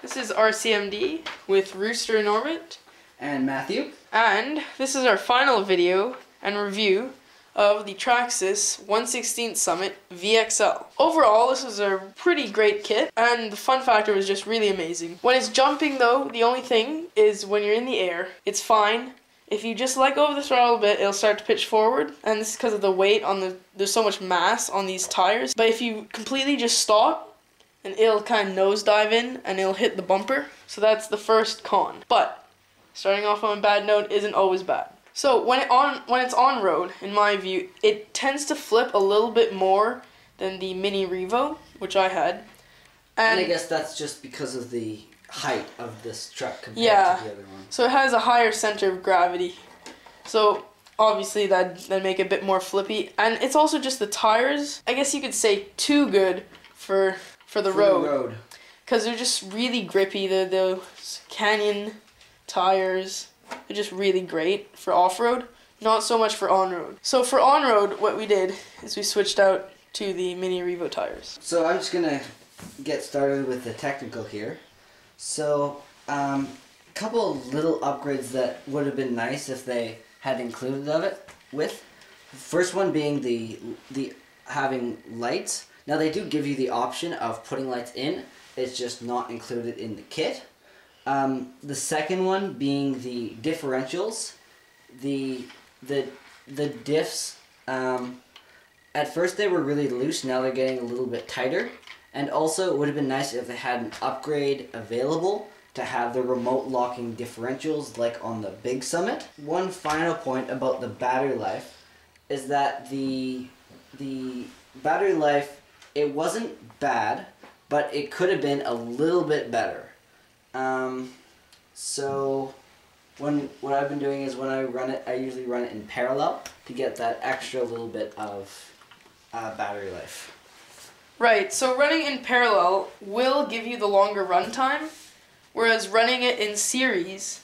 This is RCMD with Rooster and Orbit. And Matthew. And this is our final video and review of the Traxxas 1/16 Summit VXL. Overall, this is a pretty great kit, and the fun factor was just really amazing. When it's jumping though, the only thing is when you're in the air, it's fine. If you just let go of the throttle a bit, it'll start to pitch forward, and this is because of the weight on there's so much mass on these tires. But if you completely just stop, and it'll kind of nosedive in and it'll hit the bumper. So that's the first con. But starting off on a bad note isn't always bad. So when it's on road, in my view, it tends to flip a little bit more than the Mini Revo, which I had. And I guess that's just because of the height of this truck compared to the other one. So it has a higher center of gravity. So obviously that'd make it a bit more flippy. And it's also just the tires, I guess you could say too good for the road. Because they're just really grippy. The Canyon tires are just really great for off-road, not so much for on-road. So for on-road, what we did is we switched out to the Mini Revo tires. So I'm just going to get started with the technical here. So a couple of little upgrades that would have been nice if they had included with. First one being the having lights. Now they do give you the option of putting lights in, it's just not included in the kit. The second one being the differentials. The diffs, at first they were really loose, now they're getting a little bit tighter. And also it would have been nice if they had an upgrade available to have the remote locking differentials like on the big Summit. One final point about the battery life is that the battery life, it wasn't bad, but it could have been a little bit better. So what I've been doing is when I run it, I usually run it in parallel to get that extra little bit of battery life. Right, so running in parallel will give you the longer run time, whereas running it in series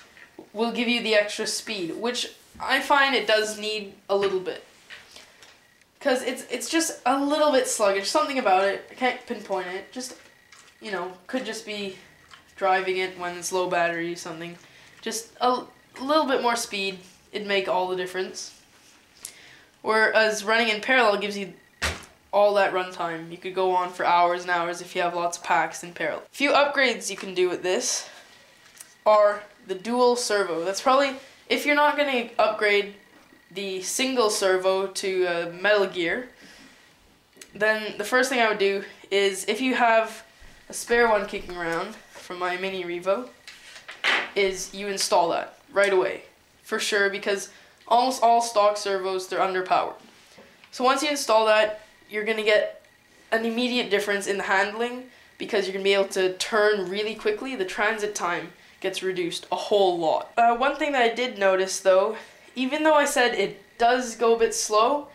will give you the extra speed, which I find it does need a little bit. Because it's just a little bit sluggish. Something about it, I can't pinpoint it. Just, you know, could just be driving it when it's low battery, something. Just a little bit more speed, it'd make all the difference. Whereas running in parallel gives you all that runtime. You could go on for hours and hours if you have lots of packs in parallel. A few upgrades you can do with this are the dual servo. That's probably, if you're not going to upgrade the single servo to Metal Gear, then the first thing I would do is, if you have a spare one kicking around from my Mini Revo, is you install that right away, for sure, because almost all stock servos, they're underpowered. So once you install that, you're going to get an immediate difference in the handling, because you're going to be able to turn really quickly. The transit time gets reduced a whole lot. One thing that I did notice though, even though I said it does go a bit slow,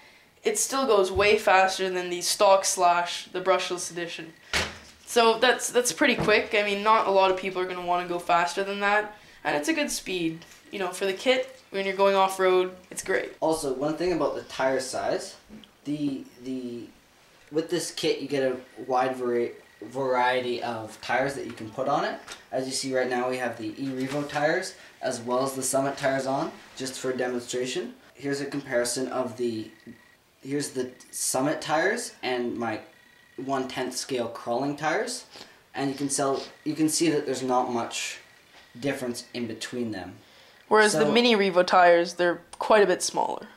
it still goes way faster than the stock / the brushless edition. So that's pretty quick. I mean, not a lot of people are going to want to go faster than that, and it's a good speed. You know, for the kit, when you're going off-road, it's great. Also, one thing about the tire size, with this kit you get a wide variety of tires that you can put on it. As you see right now, we have the e-revo tires as well as the Summit tires on, just for demonstration. Here's a comparison of here's the Summit tires and my 1/10 scale crawling tires, and you can see that there's not much difference in between them. Whereas the Mini Revo tires, they're quite a bit smaller.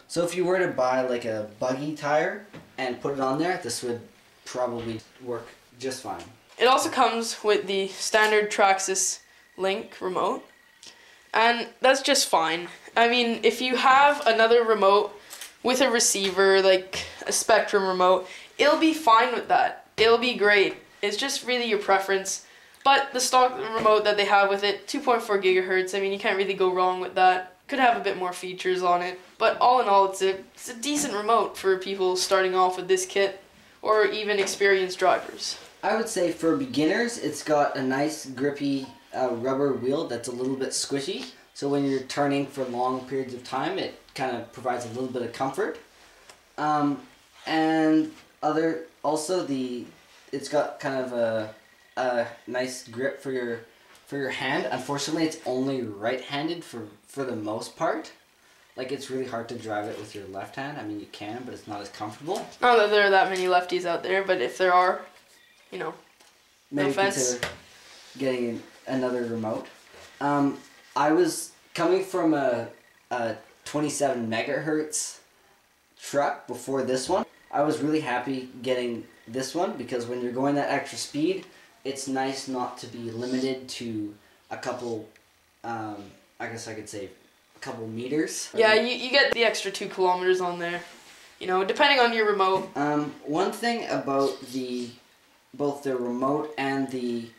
So if you were to buy like a buggy tire and put it on there, this would probably work just fine. It also comes with the standard Traxxas Link remote, and that's just fine. I mean, if you have another remote with a receiver, like a Spectrum remote, it'll be fine with that. It'll be great. It's just really your preference. But the stock remote that they have with it, 2.4 gigahertz, I mean, you can't really go wrong with that. Could have a bit more features on it. But all in all, it's a decent remote for people starting off with this kit, or even experienced drivers. I would say for beginners, it's got a nice grippy rubber wheel that's a little bit squishy. So when you're turning for long periods of time, it kind of provides a little bit of comfort. And also it's got kind of a nice grip for your hand. Unfortunately, it's only right-handed for the most part. Like, it's really hard to drive it with your left hand. I mean, you can, but it's not as comfortable. Not that there are that many lefties out there, but if there are, you know, maybe no offense. consider getting another remote. I was coming from a 27 megahertz truck before this one. I was really happy getting this one because when you're going that extra speed, it's nice not to be limited to a couple, I guess I could say a couple meters. Yeah, you get the extra 2 kilometers on there, you know, depending on your remote. One thing about both the remote and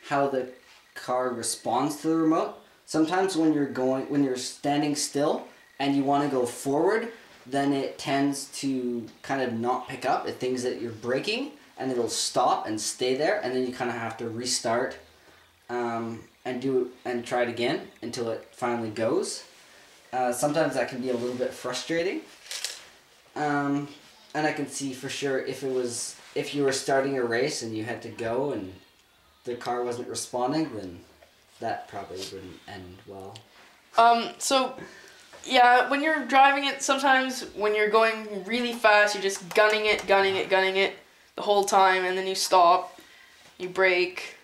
how the car responds to the remote, sometimes when you're standing still and you want to go forward, then it tends to kind of not pick up. It thinks that you're braking and it'll stop and stay there, and then you kind of have to restart and try it again until it finally goes. Sometimes that can be a little bit frustrating. And I can see for sure if you were starting a race and you had to go and the car wasn't responding, then that probably wouldn't end well. So, yeah, when you're driving it, sometimes when you're going really fast, you're just gunning it the whole time, and then you stop, you brake,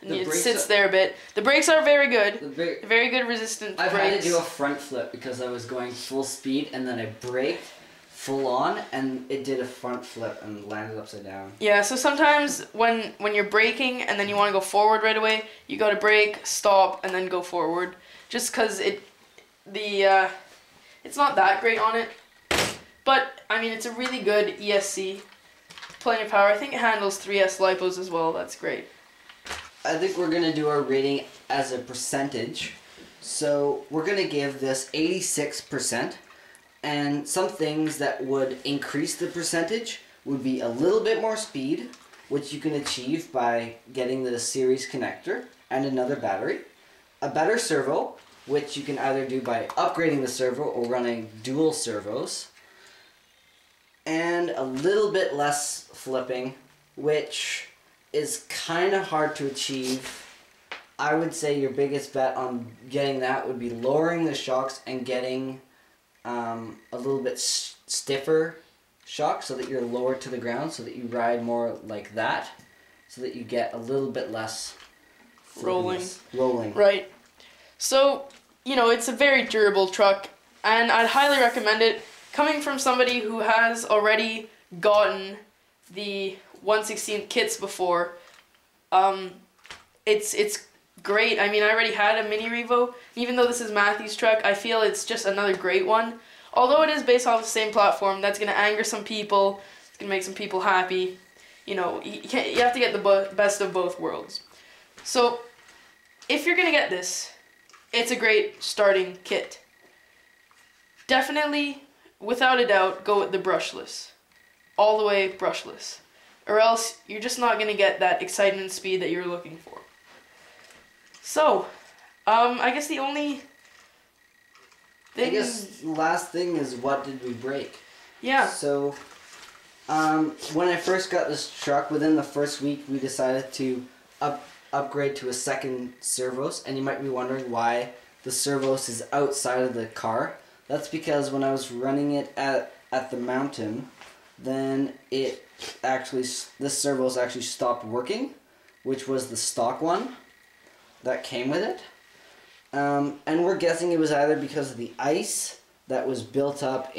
and it sits there a bit. The brakes are very good. Very good resistant brakes. I've had to do a front flip because I was going full speed, and then I braked full on, and it did a front flip and landed upside down. Yeah, so sometimes when you're braking and then you want to go forward right away, you got to brake, stop, and then go forward. Just because it's not that great on it, but I mean it's a really good ESC, plenty of power. I think it handles 3S lipos as well. That's great. I think we're gonna do our rating as a percentage, so we're gonna give this 86%. And some things that would increase the percentage would be a little bit more speed, which you can achieve by getting the series connector and another battery. A better servo, which you can either do by upgrading the servo or running dual servos. And a little bit less flipping, which is kind of hard to achieve. I would say your biggest bet on getting that would be lowering the shocks and getting a little bit stiffer shock so that you're lower to the ground, so that you ride more like that, so that you get a little bit less rolling. Right. So, you know, it's a very durable truck, and I'd highly recommend it. Coming from somebody who has already gotten the 1/16 kits before, it's great. I mean, I already had a mini Revo. Even though this is Matthew's truck, I feel it's just another great one. Although it is based off the same platform, that's going to anger some people. It's going to make some people happy. You know, you have to get the best of both worlds. So, if you're going to get this, it's a great starting kit. Definitely, without a doubt, go with the brushless. All the way brushless. Or else, you're just not going to get that excitement speed that you're looking for. So, I guess the only thing... I guess the last thing is, what did we break? Yeah. So, when I first got this truck, within the first week, we decided to upgrade to a second servos, and you might be wondering why the servos is outside of the car. That's because when I was running it at the mountain, then the servos actually stopped working, which was the stock one that came with it. And we're guessing it was either because of the ice that was built up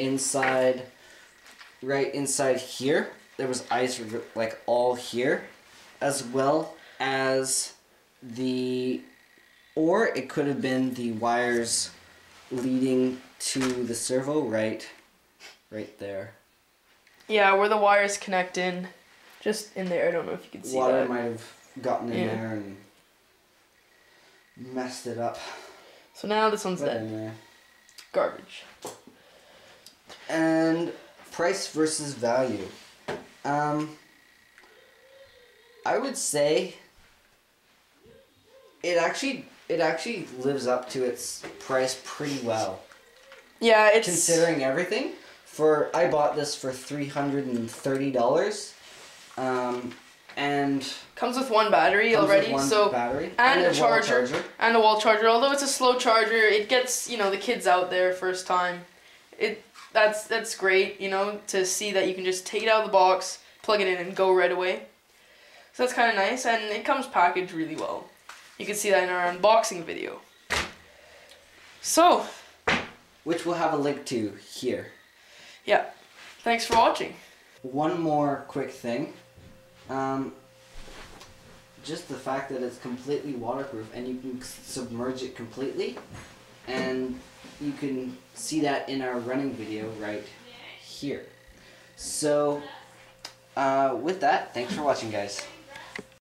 right inside here. There was ice like all here, as well as or it could have been the wires leading to the servo right there. Yeah, where the wires connect in, just in there. I don't know if you can see Water that. might have gotten in there and messed it up. So now this one's dead. Anyway. Garbage. And price versus value. I would say it actually lives up to its price pretty well. Yeah, it's considering everything. I bought this for $330. and comes with one battery comes already, with one so battery and a wall charger and a wall charger. Although it's a slow charger, it gets, you know, the kids out there first time. That's great, you know, to see that you can just take it out of the box, plug it in, and go right away. So that's kind of nice, and it comes packaged really well. You can see that in our unboxing video. So, which we'll have a link to here. Yeah, thanks for watching. One more quick thing. Just the fact that it's completely waterproof and you can submerge it completely, and you can see that in our running video right here. So with that, thanks for watching, guys.